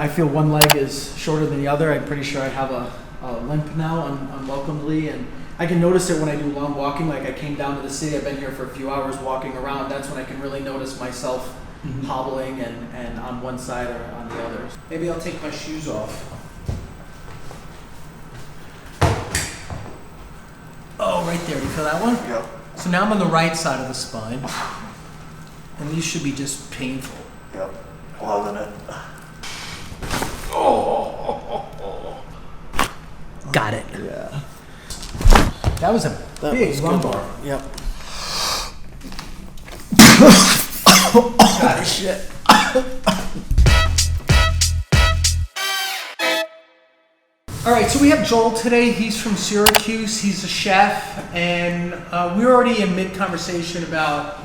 I feel one leg is shorter than the other. I'm pretty sure I have a limp now, unwelcomely, and I can notice it when I do long walking. Like I came down to the city, I've been here for a few hours walking around. That's when I can really notice myself hobbling and on one side or on the other. Maybe I'll take my shoes off. Oh, right there. You feel that one? Yep. So now I'm on the right side of the spine, and these should be just painful. Yep. Loving it. Got it. Yeah. That was a big lumbar. Yep. God, shit. All right, so we have Joel today. He's from Syracuse. He's a chef, and we're already in mid-conversation about,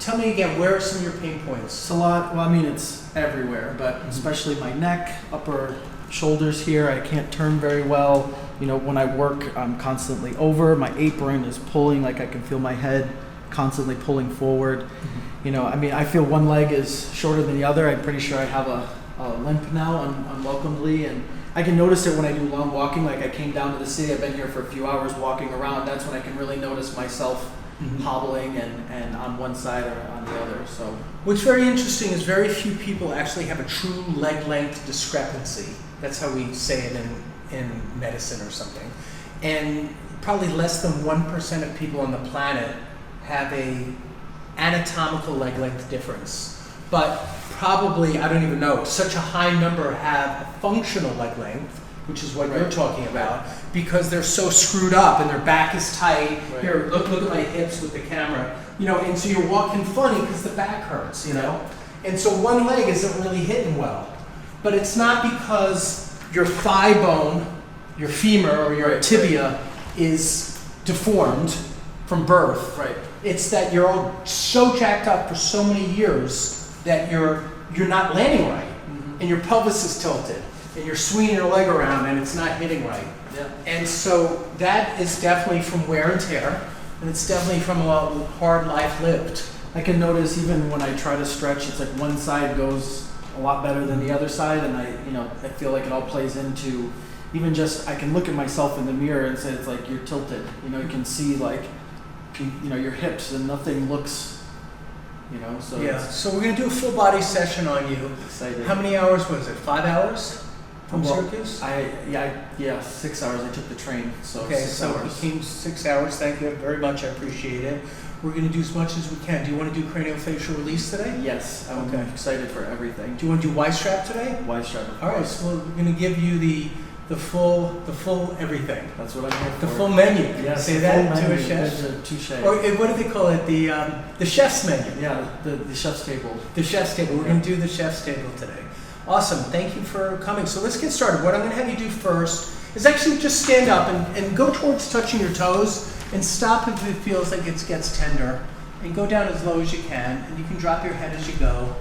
tell me again, where are some of your pain points? It's a lot. Well, I mean, it's everywhere, but especially my neck, upper shoulders here. I can't turn very well. When I work, I'm constantly over. My apron is pulling, like I can feel my head constantly pulling forward. I feel one leg is shorter than the other. I'm pretty sure I have a limp now, unwelcomely, and I can notice it when I do long walking. Like I came down to the city, I've been here for a few hours walking around. That's when I can really notice myself hobbling and on one side or on the other. So what's very interesting is very few people actually have a true leg length discrepancy. That's how we say it in medicine or something. And probably less than 1% of people on the planet have a anatomical leg length difference. But probably, I don't even know, such a high number have a functional leg length, which is what you're talking about, because they're so screwed up and their back is tight. Right. Here, look at my hips with the camera. And so you're walking funny because the back hurts, And so one leg isn't really hitting well. But it's not because your thigh bone, your femur or your tibia is deformed from birth. Right. It's that you're all so jacked up for so many years that you're not landing right, and your pelvis is tilted, and you're swinging your leg around, and it's not hitting right. Yeah. And so that is definitely from wear and tear, and it's definitely from a hard life lived. I can notice even when I try to stretch, it's like one side goes a lot better than the other side, and I feel like it all plays into even just I can look at myself in the mirror and say it's like you're tilted. You can see like your hips and nothing looks. So yeah. So we're gonna do a full body session on you. Excited. How many hours was it? 5 hours from Syracuse? 6 hours. I took the train, so okay. 6 So hours. it became 6 hours. Thank you very much. I appreciate it. We're gonna do as much as we can. Do you want to do craniofacial release today? Yes. I'm excited for everything. Do you want to do Y strap today? Y strap. All right. So we're gonna give you the full everything. That's what I'm here for. The full menu. Yes, say that to a chef. Touche. Or what do they call it? The chef's menu. Yeah, the chef's table. The chef's table. We're going to do the chef's table today. Awesome. Thank you for coming. So let's get started. What I'm going to have you do first is actually just stand up and go towards touching your toes and stop if it feels like it gets tender, and go down as low as you can, and you can drop your head as you go.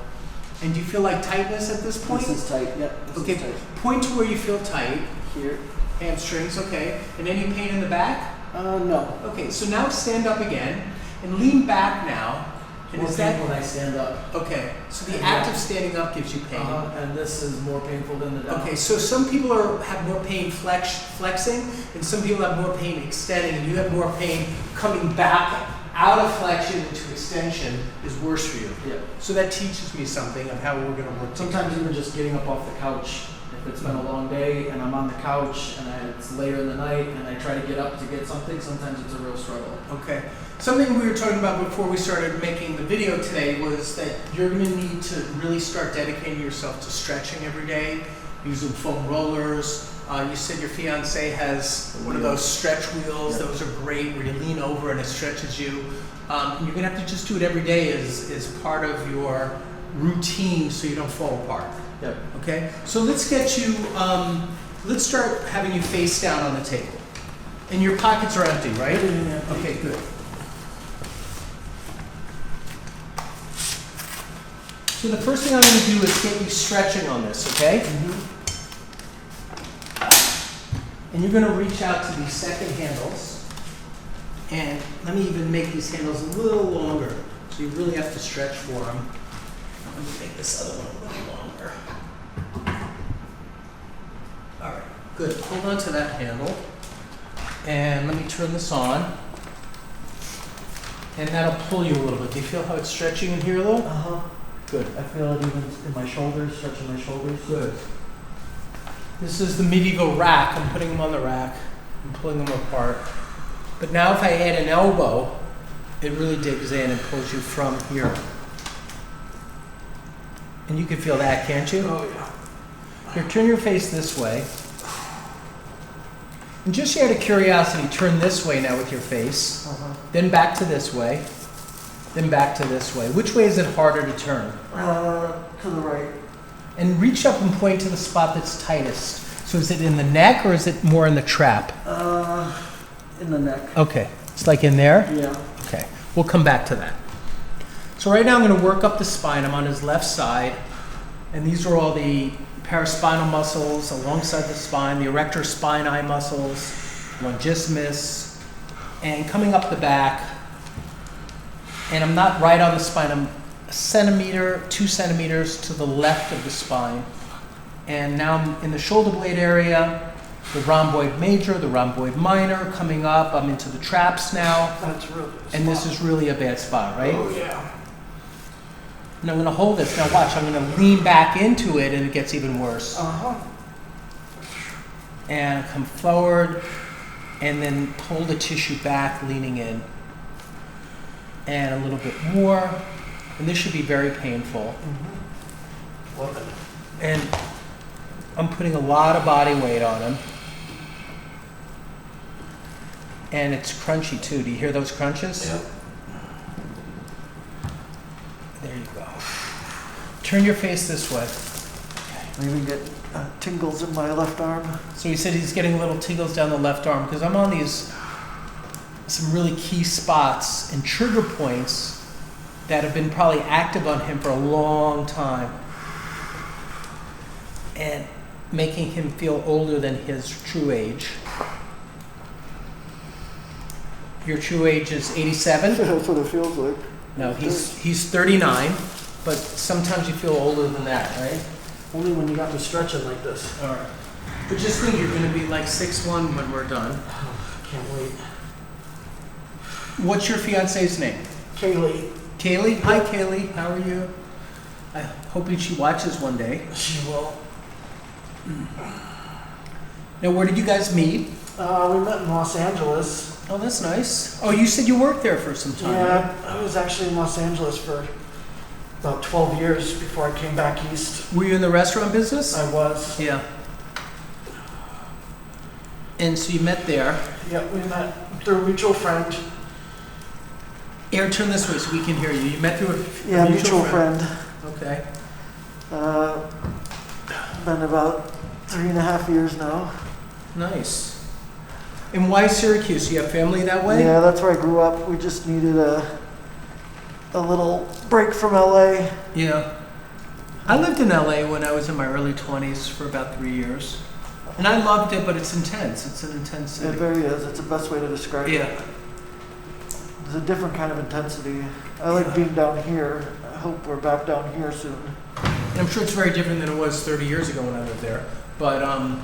And do you feel like tightness at this point? This is tight. Yep. Okay. Point to where you feel tight. Here. Hamstrings. Okay. And any pain in the back? No. Okay. So now stand up again and lean back now. And More is painful that when I stand up? okay? So the act of standing up gives you pain. And this is more painful than the down. Okay. So some people have more pain flexing, and some people have more pain extending, and you have more pain coming back out of flexion into extension is worse for you. Yeah. So that teaches me something of how we're going to work together. Sometimes even just getting up off the couch. If it's been a long day and I'm on the couch and it's later in the night and I try to get up to get something, sometimes it's a real struggle. Okay. Something we were talking about before we started making the video today was that you're going to need to really start dedicating yourself to stretching every day, using foam rollers. You said your fiance has one of those stretch wheels. Yep. Those are great where you lean over and it stretches you. You're going to have to just do it every day as part of your routine so you don't fall apart. Yep. Okay? So let's get you, let's start having you face down on the table. And your pockets are empty, right? Yeah. Okay, good. So the first thing I'm going to do is get you stretching on this, okay? Mm-hmm. And you're going to reach out to these second handles. And let me even make these handles a little longer. So you really have to stretch for them. Let me make this other one a little longer. Good. Hold on to that handle. And let me turn this on. And that'll pull you a little bit. Do you feel how it's stretching in here a little? Uh-huh. Good. I feel it even in my shoulders, stretching my shoulders. Good. This is the medieval rack. I'm putting them on the rack and pulling them apart. But now if I add an elbow, it really digs in and pulls you from here. And you can feel that, can't you? Oh, yeah. Here, turn your face this way. And just out of curiosity, turn this way now with your face. Uh-huh. Then back to this way. Then back to this way. Which way is it harder to turn? To the right. And reach up and point to the spot that's tightest. So is it in the neck or is it more in the trap? In the neck. Okay. It's like in there? Yeah. Okay. We'll come back to that. So right now I'm going to work up the spine. I'm on his left side. And these are all the paraspinal muscles alongside the spine, the erector spinae muscles, longissimus, and coming up the back. And I'm not right on the spine. I'm a centimeter, 2 centimeters to the left of the spine. And now I'm in the shoulder blade area, the rhomboid major, the rhomboid minor coming up. I'm into the traps now. That's really. And this is really a bad spot, right? Oh, yeah. And I'm going to hold this. Now watch, I'm going to lean back into it and it gets even worse. Uh-huh. And come forward and then pull the tissue back, leaning in. And a little bit more. And this should be very painful. Mm-hmm. Love it. And I'm putting a lot of body weight on him. And it's crunchy too. Do you hear those crunches? Yep. There you go. Turn your face this way. Maybe get tingles in my left arm. So he said he's getting little tingles down the left arm because I'm on these some really key spots and trigger points that have been probably active on him for a long time and making him feel older than his true age. Your true age is 87? That's what it feels like. No, he's 39, but sometimes you feel older than that, right? Only when you got me stretching like this. All right. But just think you're going to be like 6'1" when we're done. Can't wait. What's your fiance's name? Kaylee. Kaylee? Hi, Kaylee. How are you? I'm hoping she watches one day. She will. Now, where did you guys meet? We met in Los Angeles. Oh, that's nice. Oh, you said you worked there for some time. Right? Yeah, I was actually in Los Angeles for about 12 years before I came back east. Were you in the restaurant business? I was. Yeah. And so you met there. Yeah, we met through a mutual friend. Aaron, turn this way so we can hear you. You met through Yeah, mutual friend. Okay. Been about 3.5 years now. Nice. And why Syracuse? You have family that way? Yeah, that's where I grew up. We just needed a little break from LA. Yeah. I lived in LA when I was in my early 20s for about 3 years. And I loved it, but it's intense. It's an intense It city. very is. It's the best way to describe it. Yeah. It's a different kind of intensity. I like being down here. I hope we're back down here soon. And I'm sure it's very different than it was 30 years ago when I lived there. But I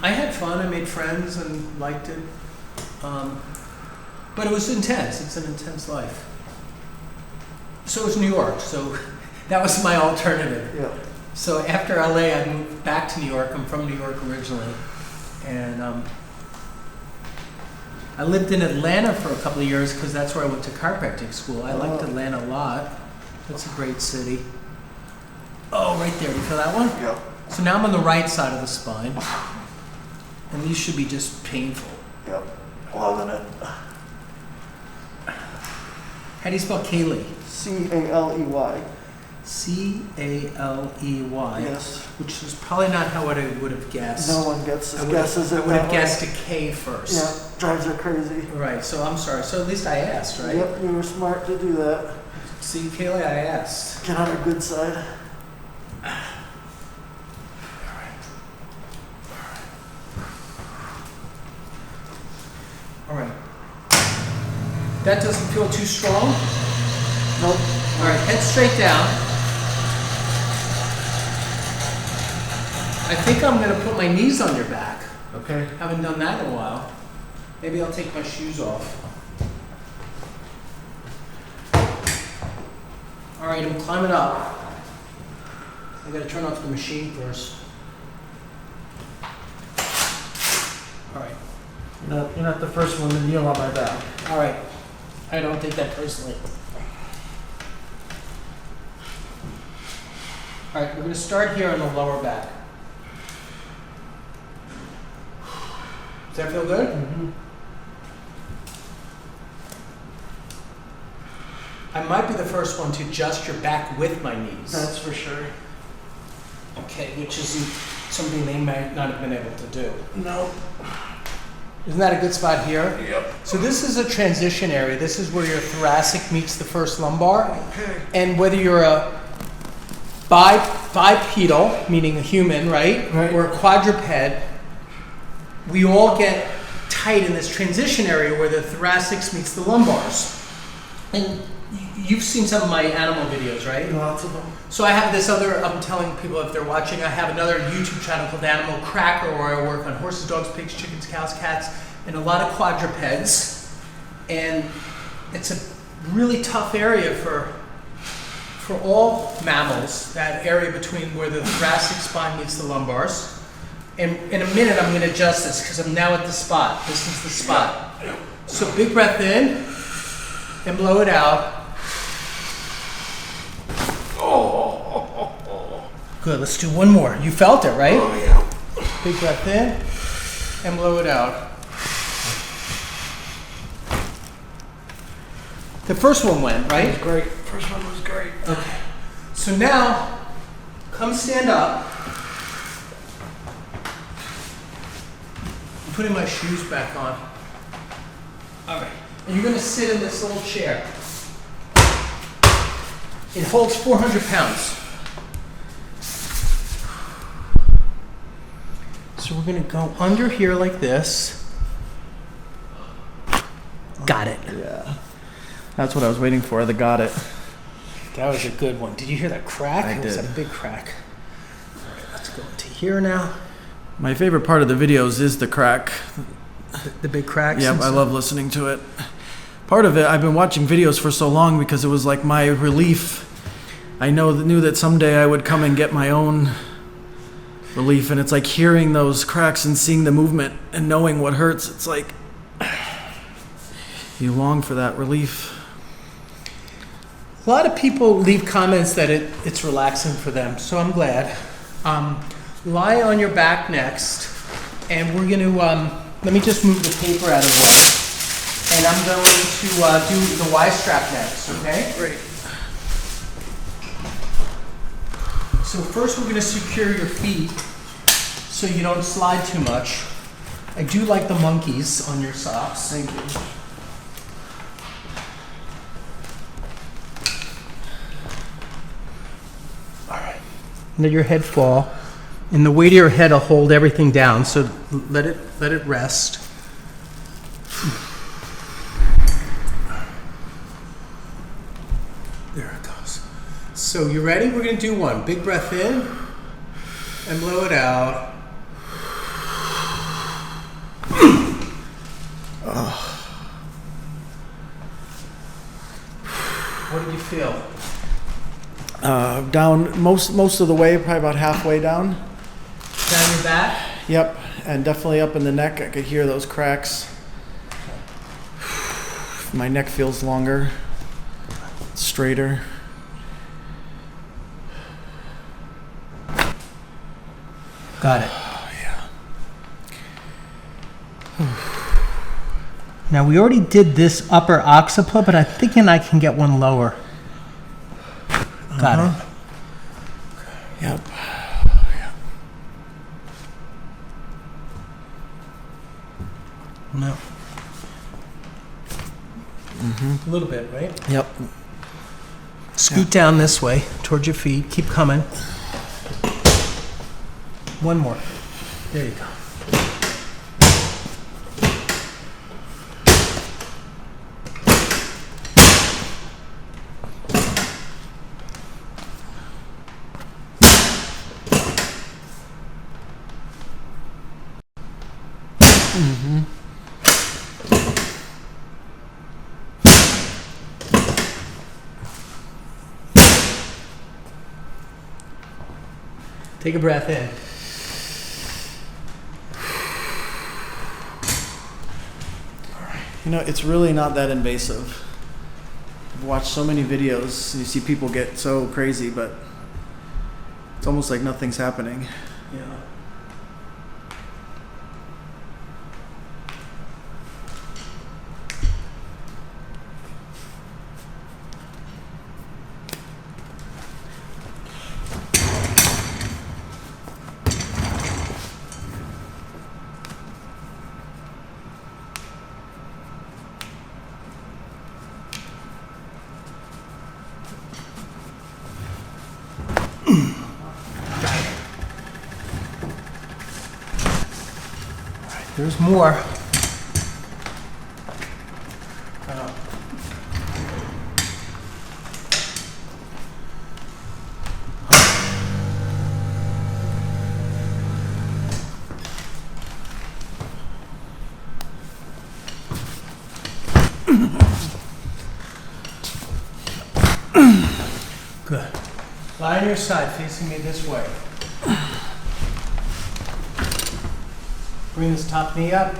had fun. I made friends and liked it. But it was intense. It's an intense life. So was New York. So that was my alternative. Yeah. So after LA, I moved back to New York. I'm from New York originally. And I lived in Atlanta for a couple of years because that's where I went to chiropractic school. I liked Atlanta a lot. It's a great city. Oh, right there. You feel that one? Yeah. So now I'm on the right side of the spine. And these should be just painful. Yep. Loving it. How do you spell Kaylee? C-A-L-E-Y. C-A-L-E-Y. Yes. Which is probably not how I would have guessed. No one guesses I it would have that guessed way. a K first. Yeah, drives her crazy. Right, so I'm sorry. So at least I asked, right? Yep, you were smart to do that. See, Kaylee, I asked. Get on her good side. All right. That doesn't feel too strong? Nope. All right, head straight down. I I think I'm gonna put my knees on your back. Okay. Haven't done that in a while. Maybe I'll take my shoes off. All right, I'm climbing up. I gotta turn off the machine first. All right. You're not the first one to kneel on my back. All right. I don't take that personally. All right, we're going to start here on the lower back. Does that feel good? Mm-hmm. I might be the first one to adjust your back with my knees. That's for sure. Okay, which isn't something they might not have been able to do. No. Isn't that a good spot here? Yep. So this is a transition area. This is where your thoracic meets the first lumbar. Okay. And whether you're a bipedal, meaning a human, right? Or a quadruped, we all get tight in this transition area where the thoracics meets the lumbars. And you've seen some of my animal videos, right? Lots of them. So I have this other, I'm telling people if they're watching, I have another YouTube channel called Animal Cracker where I work on horses, dogs, pigs, chickens, cows, cats, and a lot of quadrupeds. And it's a really tough area for all mammals, that area between where the thoracic spine meets the lumbars. And in a minute I'm going to adjust this because I'm now at the spot. This is the spot. So big breath in and blow it out. Good, let's do one more. You felt it, right? Oh, yeah. Big breath in and blow it out. The first one went, That was right? great. First one was great. Okay. So now, come stand up. I'm putting my shoes back on. All right. And you're going to sit in this little chair. It holds 400 pounds. So we're going to go under here like this. Got it. Yeah. That's what I was waiting for. The got it. That was a good one. Did you hear that crack? I It was did. a big crack. All right, let's go into here now. My favorite part of the videos is the crack. The big cracks. Yep, and I stuff. love listening to it. Part of it, I've been watching videos for so long because it was like my relief. I knew that someday I would come and get my own relief, and it's like hearing those cracks and seeing the movement and knowing what hurts. It's like you long for that relief. A lot of people leave comments that it's relaxing for them, so I'm glad. Lie on your back next, and we're going to, let me just move the paper out of the way. And I'm going to do the Y strap next, okay? Great. So first we're going to secure your feet so you don't slide too much. I do like the monkeys on your socks. Thank you. Let your head fall, and the weight of your head will hold everything down. So let it rest. There it goes. So you ready? We're gonna do one. Big breath in and blow it out. What did you feel? Down most of the way, probably about halfway down. Down your back? Yep, and definitely up in the neck. I could hear those cracks. My neck feels longer, straighter. Got it. Oh, yeah. Now we already did this upper occiput, but I'm thinking I can get one lower. Got it. Yep. No. A little bit, right? Yep. Scoot down this way towards your feet. Keep coming. One more. There you go. Take a breath in. You know, it's really not that invasive. I've watched so many videos, and you see people get so crazy, but it's almost like nothing's happening. Yeah. There's more. Good. Lie on your side, facing me this way. Bring this top knee up.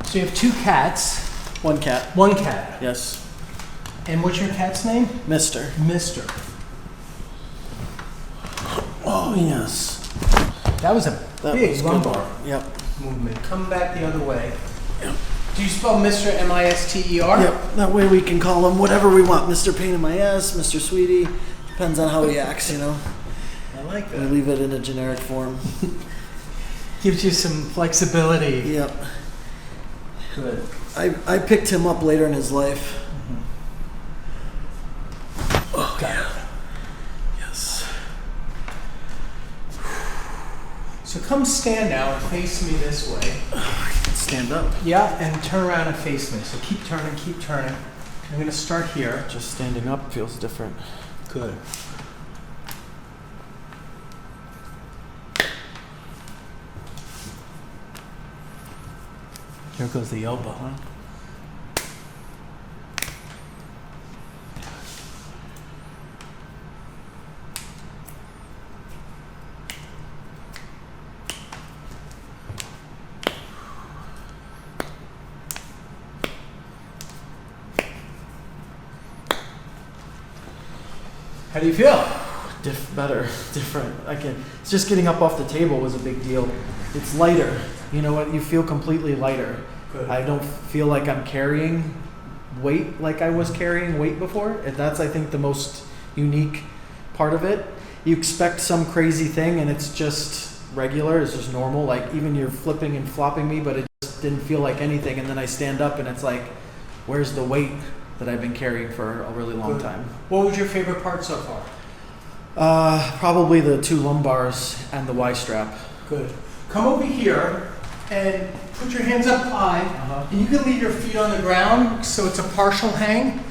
So you have two cats. One cat. One cat. Yes. And what's your cat's name? Mister. Mister. Oh, yes. That was a That big was good. lumbar Yep. movement. Come back the other way. Yep. Do you spell Mr. M-I-S-T-E-R? Yep. That way we can call him whatever we want. Mr. Pain in my ass, Mr. Sweetie. Depends on how he acts, you know. I like We that. leave it in a generic form. Gives you some flexibility. Yep. Good. I picked him up later in his life. Oh, Got yeah. it. Yes. So come stand now and face me this way. Stand up. Yeah, and turn around and face me. So keep turning, keep turning. I'm going to start here. Just standing up feels different. Good. Here goes the elbow. How do you feel? Better, different. It's just getting up off the table was a big deal. It's lighter. You know what? You feel completely lighter. Good. I don't feel like I'm carrying weight like I was carrying weight before. And that's, I think, the most unique part of it. You expect some crazy thing and it's just regular. It's just normal. Like even you're flipping and flopping me, but it just didn't feel like anything. And then I stand up and it's like, where's the weight that I've been carrying for a really long Good. time? What was your favorite part so far? Probably the two lumbars and the Y strap. Good. Come over here and put your hands up high. And you can leave your feet on the ground so it's a partial hang.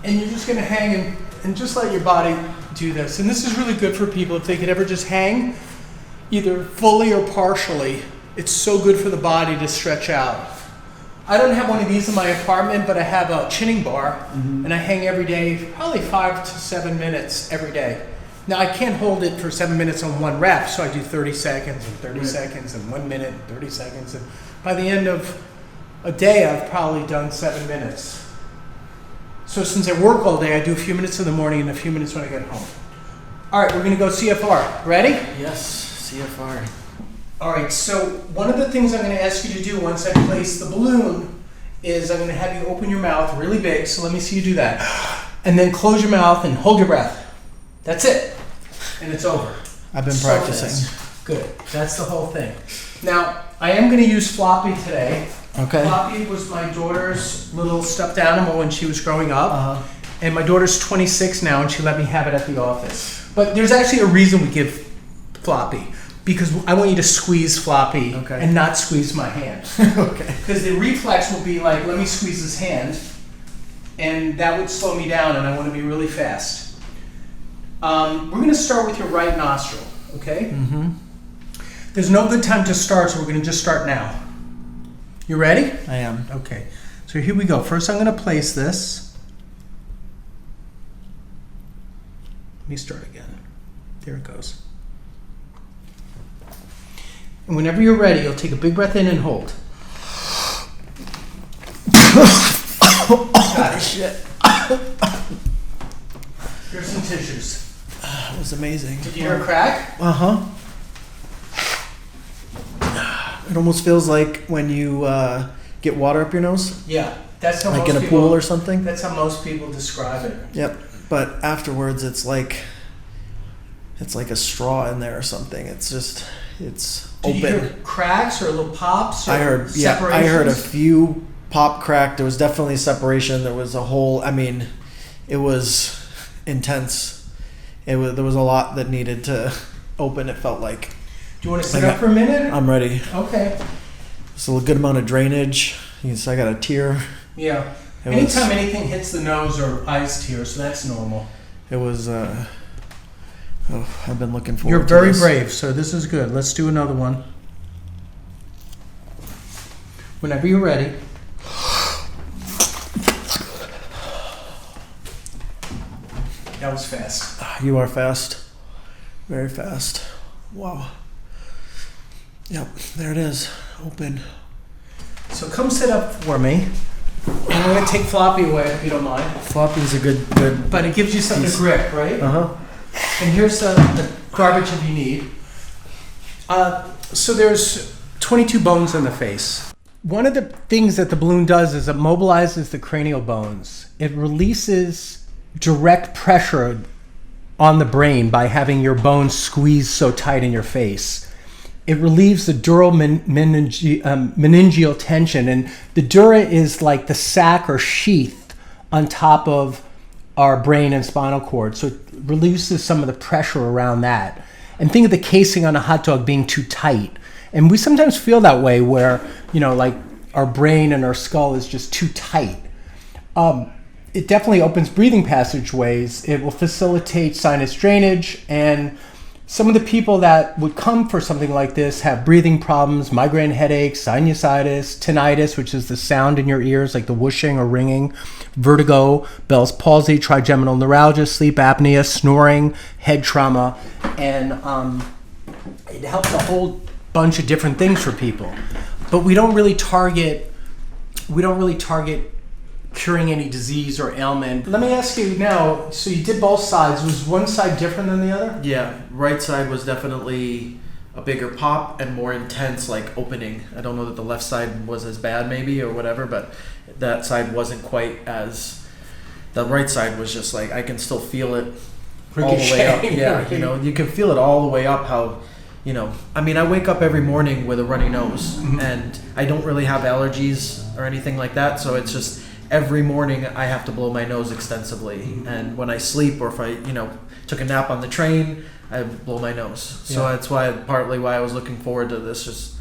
And you're just going to hang and just let your body do this. And this is really good for people if they could ever just hang, either fully or partially. It's so good for the body to stretch out. I don't have one of these in my apartment, but I have a chinning bar, and I hang every day, probably 5 to 7 minutes every day. Now, I can't hold it for 7 minutes on one rep, so I do 30 seconds and 30 seconds and 1 minute and 30 seconds. And by the end of a day, I've probably done 7 minutes. So since I work all day, I do a few minutes in the morning and a few minutes when I get home. All right, we're going to go CFR. Ready? Yes, CFR. All right, so one of the things I'm going to ask you to do once I place the balloon is I'm going to have you open your mouth really big. So let me see you do that. And then close your mouth and hold your breath. That's it. And it's over. I've been So practicing. fast. Good. That's the whole thing. Now, I am going to use Floppy today. Okay. Floppy was my daughter's little stuffed animal when she was growing up. Uh-huh. And my daughter's 26 now, and she let me have it at the office. But there's actually a reason we give Floppy. Because I want you to squeeze Floppy and not squeeze my hand. Okay. Because the reflex will be like, let me squeeze his hand. And that would slow me down, and I want to be really fast. We're going to start with your right nostril, okay? Mm-hmm. There's no good time to start, so we're going to just start now. You ready? I am. Okay. So here we go. First, I'm going to place this. Let me start again. There it goes. And whenever you're ready, you'll take a big breath in and hold. God, shit. Here's some tissues. It was amazing. Did you hear a crack? Uh-huh. It almost feels like when you get water up your nose, Yeah. That's how like most in a people, pool or something. That's how most people describe it. Yep. But afterwards, it's like a straw in there or something. It's just, it's Did open. you hear cracks or little pops? Or I heard a few pop crack. There was definitely separation. There was a whole, I mean, it was intense. There was a lot that needed to open, it felt like. Do you want to sit up for a minute? I'm ready. Okay. It's a good amount of drainage. I got a tear. Yeah. It Anytime anything hits the nose or eyes tear, so that's normal. It was, I've been looking forward You're to very this. brave, so this is good. Let's do another one. Whenever you're ready. That was fast. You are fast. Very fast. Wow. Yep, there it is. Open. So come sit up for me. I'm going to take floppy away if you don't mind. Floppy's a good. But it gives you something to grip, right? Uh-huh. And here's the garbage if you need. So there's 22 bones in the face. One of the things that the balloon does is it mobilizes the cranial bones. It releases direct pressure on the brain by having your bones squeezed so tight in your face. It relieves the dural meningeal tension. And the dura is like the sac or sheath on top of our brain and spinal cord. So it releases some of the pressure around that. And think of the casing on a hot dog being too tight. And we sometimes feel that way where, like our brain and our skull is just too tight. It definitely opens breathing passageways. It will facilitate sinus drainage. And some of the people that would come for something like this have breathing problems, migraine headaches, sinusitis, tinnitus, which is the sound in your ears, like the whooshing or ringing, vertigo, Bell's palsy, trigeminal neuralgia, sleep apnea, snoring, head trauma, and it helps a whole bunch of different things for people. But we don't really target curing any disease or ailment. Let me ask you now, so you did both sides. Was one side different than the other? Yeah, right side was definitely a bigger pop and more intense, like opening. I don't know that the left side was as bad maybe or whatever, but that side wasn't quite as... The right side was just like, I can still feel it all the way up. Yeah, you can feel it all the way up how... I mean, I wake up every morning with a runny nose, and I don't really have allergies or anything like that, so it's just every morning I have to blow my nose extensively, and when I sleep or if I, took a nap on the train, I blow my nose. So that's partly why I was looking forward to this, just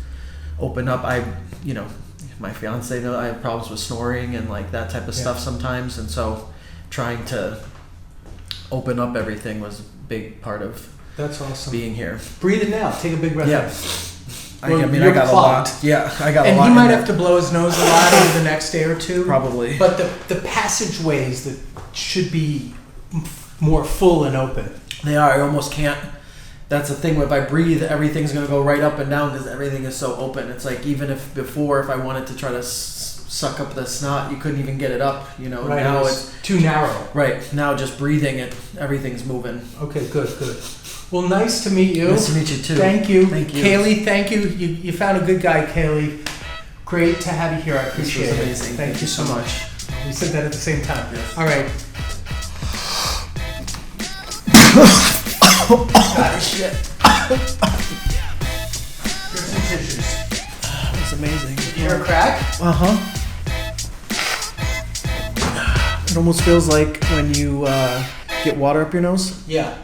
open up. My fiance knows I have problems with snoring and like that type of stuff sometimes, and so trying to open up everything was a big part of That's awesome. being here. Breathe it now. Take a big breath. Yeah. I Well, mean, you're I got clogged. a lot. Yeah, I got a And lot. he might in have to blow his nose a lot over the next day or two. Probably. But the passageways that should be more full and open. They are. I almost can't. That's the thing. If I breathe, everything's going to go right up and down because everything is so open. It's like even if before, if I wanted to try to suck up the snot, you couldn't even get it up. Right, Now it's too narrow. right now. Just breathing it, everything's moving. Okay, good. Well, nice to meet you. Nice to meet you too. Thank you. Thank you. Kaylee, thank you. You found a good guy, Kaylee. Great to have you here. I appreciate was it. amazing. Thank you so much. We said that at the same time. Yes. All right. God, shit. Here's some tissues. That's amazing. You hear a crack? Uh-huh. It almost feels like when you get water up your nose, Yeah.